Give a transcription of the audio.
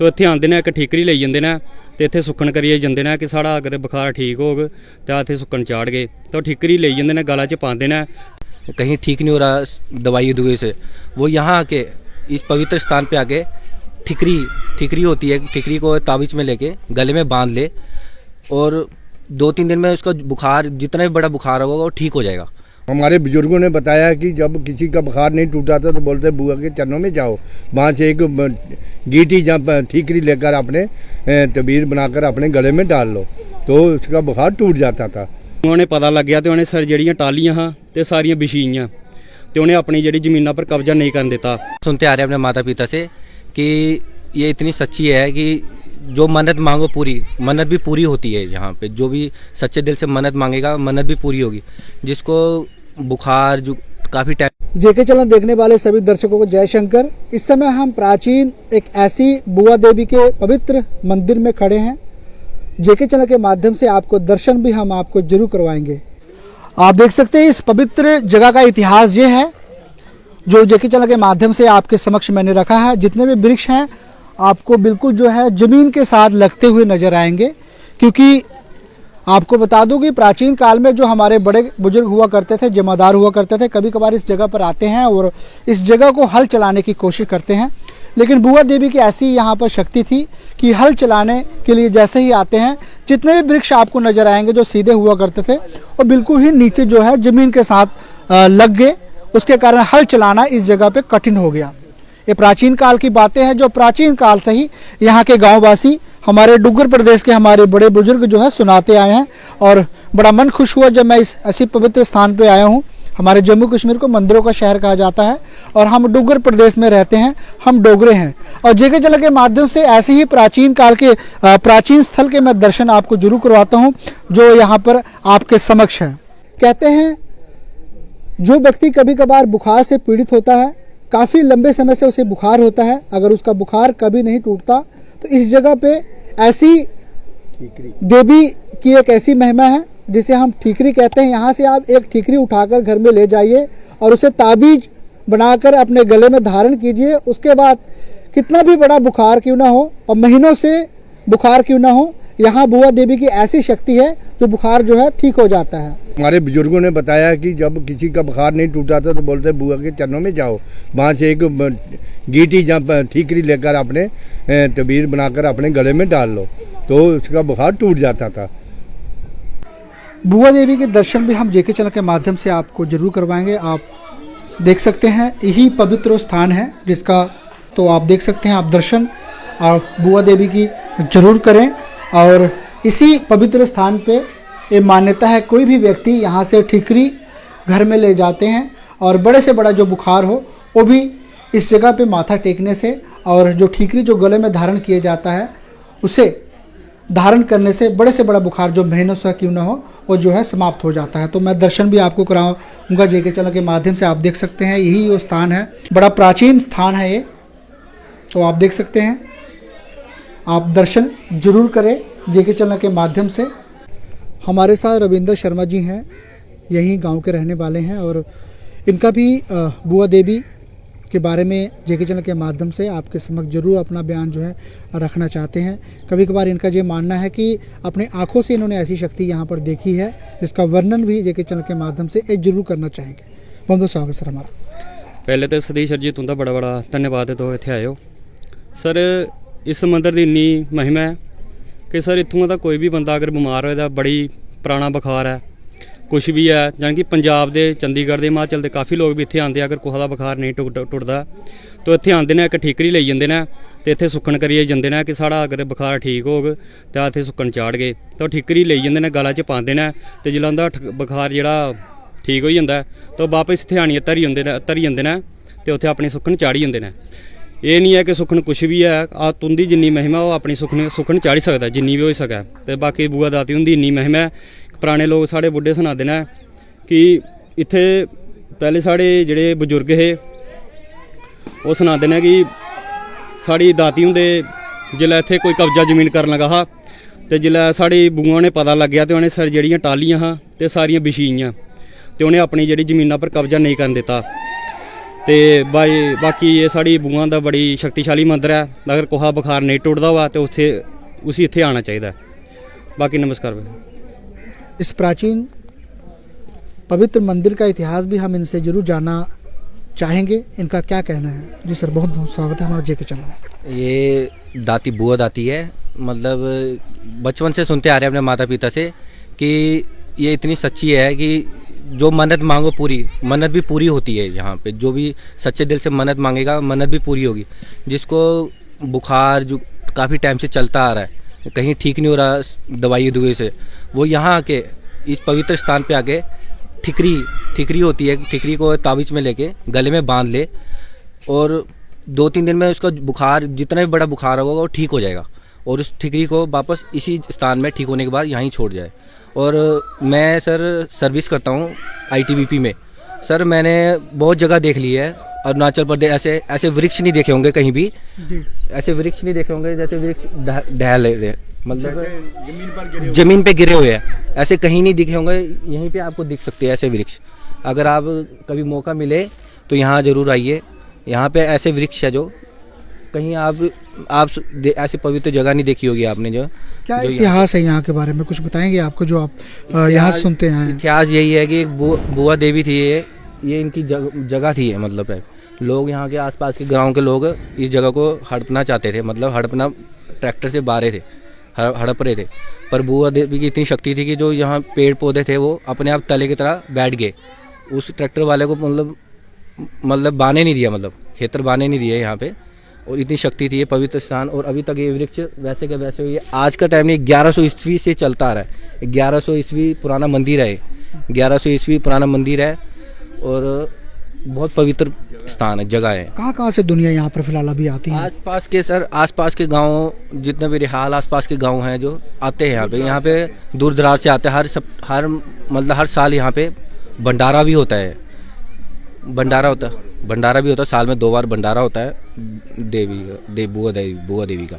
तो इत्थे आंदे ने, एक ठीकरी लई जांदे ने ते इत्थे सुक्खन करिए जांदे ने कि साड़ा अगर बुखार ठीक होग तो इत्थे सुक्खन चाड़ गए, तो ठीकरी लई जांदे ने, गला च पांदे ने। कहीं ठीक नहीं हो रहा दवाई दुए से, वो यहाँ आके इस पवित्र स्थान पे आके ठिकरी होती है, ठिकरी को ताबीज में लेके गले में बांध ले और 2-3 दिन में उसका बुखार, जितना भी बड़ा बुखार होगा वो ठीक हो जाएगा। हमारे बुजुर्गों ने बताया कि जब किसी का बुखार नहीं टूटा था तो बोलते बुआ के चरणों में जाओ, वहाँ से एक गीटी या ठीकरी लेकर अपने तबीर बनाकर अपने गले में डाल लो तो उसका बुखार टूट जाता था। उन्होंने पता लग गया तो उन्हें सर जड़ियाँ टालियाँ हाँ तो सारियाँ बिछीआं तो उन्हें अपनी जड़ी जमीनों पर कब्जा नहीं करने देता। सुनते आ रहे अपने माता पिता से कि ये इतनी सच्ची है कि जो मन्नत मांगो पूरी, मन्नत भी पूरी होती है यहाँ पे। जो भी सच्चे दिल से मन्नत मांगेगा मन्नत भी पूरी होगी। जिसको बुखार जो काफ़ी टाइम। जेके चैनल देखने वाले सभी दर्शकों को जय शंकर। इस समय हम प्राचीन एक ऐसी बुआ देवी के पवित्र मंदिर में खड़े हैं। जेके चैनल के माध्यम से आपको दर्शन भी हम आपको जरूर करवाएंगे। आप देख सकते हैं इस पवित्र जगह का इतिहास ये है जो जेके चैनल के माध्यम से आपके समक्ष मैंने रखा है। जितने भी वृक्ष हैं आपको बिल्कुल जो है जमीन के साथ लगते हुए नजर आएंगे, क्योंकि आपको बता दूं कि प्राचीन काल में जो हमारे बड़े बुजुर्ग हुआ करते थे, जमादार हुआ करते थे, कभी कभार इस जगह पर आते हैं और इस जगह को हल चलाने की कोशिश करते हैं। लेकिन बुआ देवी की ऐसी यहाँ पर शक्ति थी कि हल चलाने के लिए जैसे ही आते हैं, जितने भी वृक्ष आपको नजर आएंगे जो सीधे हुआ करते थे और बिल्कुल ही नीचे जो है जमीन के साथ लग गए। उसके कारण हल चलाना इस जगह पे कठिन हो गया। ये प्राचीन काल की बातें हैं जो प्राचीन काल से ही यहाँ के गाँववासी, हमारे डुग्गर प्रदेश के हमारे बड़े बुजुर्ग जो है सुनाते आए हैं। और बड़ा मन खुश हुआ जब मैं इस ऐसी पवित्र स्थान पे आया हूँ। हमारे जम्मू कश्मीर को मंदिरों का शहर कहा जाता है और हम डुग्गर प्रदेश में रहते हैं, हम डोगरे हैं। और जेके चैनल के माध्यम से ऐसे ही प्राचीन काल के प्राचीन स्थल के मैं दर्शन आपको जरूर करवाता हूँ जो यहाँ पर आपके समक्ष है। कहते हैं जो व्यक्ति कभी कभार बुखार से पीड़ित होता है, काफ़ी लंबे समय से उसे बुखार होता है, अगर उसका बुखार कभी नहीं टूटता तो इस जगह पे ऐसी देवी की एक ऐसी महिमा है जिसे हम ठीकरी कहते हैं। यहाँ से आप एक ठीकरी उठाकर घर में ले जाइए और उसे ताबीज बनाकर अपने गले में धारण कीजिए। उसके बाद कितना भी बड़ा बुखार क्यों ना हो और महीनों से बुखार क्यों ना हो, यहाँ बुआ देवी की ऐसी शक्ति है जो बुखार जो है ठीक हो जाता है। हमारे बुजुर्गों ने बताया कि जब किसी का बुखार नहीं टूटा था तो बोलते बुआ के चरणों में जाओ, वहाँ से एक गीटी या ठीकरी लेकर अपने तबीर बनाकर अपने गले में डाल लो तो उसका बुखार टूट जाता था। बुआ देवी के दर्शन भी हम जेके चैनल के माध्यम से आपको जरूर करवाएंगे। आप देख सकते हैं यही पवित्र स्थान है जिसका तो आप देख सकते हैं। आप दर्शन और बुआ देवी की जरूर करें। और इसी पवित्र स्थान पे ये मान्यता है कोई भी व्यक्ति यहाँ से ठीकरी घर में ले जाते हैं और बड़े से बड़ा जो बुखार हो वो भी इस जगह पे माथा टेकने से और जो ठीकरी जो गले में धारण किया जाता है उसे धारण करने से बड़े से बड़ा बुखार जो महीनों से क्यों ना हो वो जो है समाप्त हो जाता है। तो मैं दर्शन भी आपको कराऊंगा जेके चैनल के माध्यम से। आप देख सकते हैं यही वो स्थान है, बड़ा प्राचीन स्थान है ये। तो आप देख सकते हैं, आप दर्शन जरूर करें जेके चैनल के माध्यम से। हमारे साथ रविंद्र शर्मा जी हैं, यहीं गांव के रहने वाले हैं और इनका भी बुआ देवी के बारे में जेके चैनल के माध्यम से आपके समक्ष जरूर अपना बयान जो है रखना चाहते हैं। कभी कभार इनका ये मानना है कि अपने आँखों से इन्होंने ऐसी शक्ति यहाँ पर देखी है जिसका वर्णन भी जेके चैनल के माध्यम से जरूर करना चाहेंगे। बहुत बहुत स्वागत सर हमारा। पहले तो सतीश सर जी तुंदा बड़ा बड़ा धन्यवाद है तो इत्थे आए हो सर। इस मंदिर की इन्नी महिमा है कि सर इत्थों का कोई भी बंदा अगर बीमार होए बड़ी पुराना बुखार है कुछ भी है, जानी कि पंजाब के चंडीगढ़ के हिमाचल के काफ़ी लोग भी इत्थे आते, अगर किसी का बुखार नहीं टुटदा तो इत्थे आते हैं, एक ठीकरी लई जाते हैं तो इत्थे सुक्खन करिए जाते हैं कि साड़ा अगर बुखार ठीक होग तो इत्थे सुक्खन चाड़ गए, तो ठीकरी लई जाते हैं, गला च पाते हैं तो जिसलै उनका बुखार जिहड़ा ठीक हो जाता है तो वापस इत्थे आनिए धरी जाते हैं तो उत्थे अपनी सुक्खन चाढ़ी जाते हैं। ये नहीं है कि सुक्खन कुछ भी है, तुंदी जिन्नी महिमा वो अपनी सुक्खन चाढ़ी सकता है जिन्नी भी हो सकै। तो बाकी बुआ दाती हुंदी इन्नी महिमा है। पुराने लोग साढ़े बुढ़े सुनाते हैं कि इत्थे पहले साढ़े जेह्ड़े बजुर्ग हे वो सुनाते हैं कि साड़ी दाती हुंदे जिसलै इत्थे कोई कब्जा जमीन करन लगा हा तो जिसलै साड़ी बुआ ने पता लग गया तो उन्हें सर जेह्ड़ियां टालियां हाँ तो सारियां बिछीआं तो उन्हें अपनी जेह्ड़ी जमीनां पर कब्जा नहीं करन दित्ता। ਤੇ ਬਾਕੀ ਇਹ ਸਾਡੀ ਬੂਆਂ ਦਾ ਬੜੀ ਸ਼ਕਤੀਸ਼ਾਲੀ ਮੰਦਰ ਹੈ। ਅਗਰ ਕੋਹਾ ਬੁਖਾਰ ਨਹੀਂ ਟੁੱਟਦਾ ਵਾ ਤੇ ਉੱਥੇ ਉਸੇ ਇੱਥੇ ਆਉਣਾ ਚਾਹੀਦਾ। ਬਾਕੀ नमस्कार भाई। इस प्राचीन पवित्र मंदिर का इतिहास भी हम इनसे जरूर जानना चाहेंगे, इनका क्या कहना है। जी सर, बहुत बहुत स्वागत है हमारे जेके चैनल में। ये दाती बुआ दाती है, मतलब बचपन से सुनते आ रहे हैं अपने माता पिता से कि ये इतनी सच्ची है कि जो मन्नत मांगो पूरी, मन्नत भी पूरी होती है यहाँ पे। जो भी सच्चे दिल से मन्नत मांगेगा मन्नत भी पूरी होगी। जिसको बुखार जो काफ़ी टाइम से चलता आ रहा है, कहीं ठीक नहीं हो रहा दवाई दुए से, वो यहाँ आके इस पवित्र स्थान पे आके ठिकरी होती है, ठिकरी को ताबीज में लेके गले में बांध ले और 2-3 दिन में उसका बुखार, जितना भी बड़ा बुखार होगा वो ठीक हो जाएगा और उस ठिकरी को वापस इसी स्थान में ठीक होने के बाद यहीं छोड़ जाए। और मैं सर सर्विस करता हूँ ITBP में। सर मैंने बहुत जगह देख ली है, अरुणाचल प्रदेश ऐसे वृक्ष नहीं देखे होंगे कहीं भी, ऐसे वृक्ष नहीं देखे होंगे जैसे वृक्ष ढहल रहे, मतलब जमीन पे गिरे हुए हैं, ऐसे कहीं नहीं दिखे होंगे। यहीं पे आपको दिख सकते हैं ऐसे वृक्ष। अगर आप कभी मौका मिले तो यहाँ ज़रूर आइए। यहाँ पे ऐसे वृक्ष है जो कहीं आप ऐसी पवित्र जगह नहीं देखी होगी आपने। जो क्या इतिहास है यहाँ के बारे में कुछ बताएंगे आपको, जो आप यहाँ सुनते हैं। इतिहास यही है कि बुआ देवी थी, ये इनकी जगह थी। मतलब है लोग यहाँ के आसपास के गांव के लोग इस जगह को हड़पना चाहते थे, मतलब हड़पना ट्रैक्टर से बारे थे, हड़प रहे थे। पर बुआ देवी की इतनी शक्ति थी कि जो यहाँ पेड़ पौधे थे वो अपने आप तले की तरह बैठ गए। उस ट्रैक्टर वाले को मतलब बाने नहीं दिया, मतलब खेतर बाने नहीं दिए यहाँ पे। और इतनी शक्ति थी ये पवित्र स्थान। और अभी तक ये वृक्ष वैसे के वैसे हुई है। आज का टाइम नहीं, 1100 ईस्वी से चलता आ रहा है। 1100 ईस्वी पुराना मंदिर है, 1100 ईस्वी पुराना मंदिर है और बहुत पवित्र स्थान है, जगह है। कहाँ से दुनिया यहाँ पर फिलहाल अभी आती है? आसपास के सर, आसपास के गांव जितने भी रिहाल आसपास के गांव हैं जो आते हैं यहाँ पे दूर दराज से आते हैं। हर साल यहाँ पे भंडारा भी होता है। भंडारा भी होता है साल में 2 बार भंडारा होता है बुआ देवी का।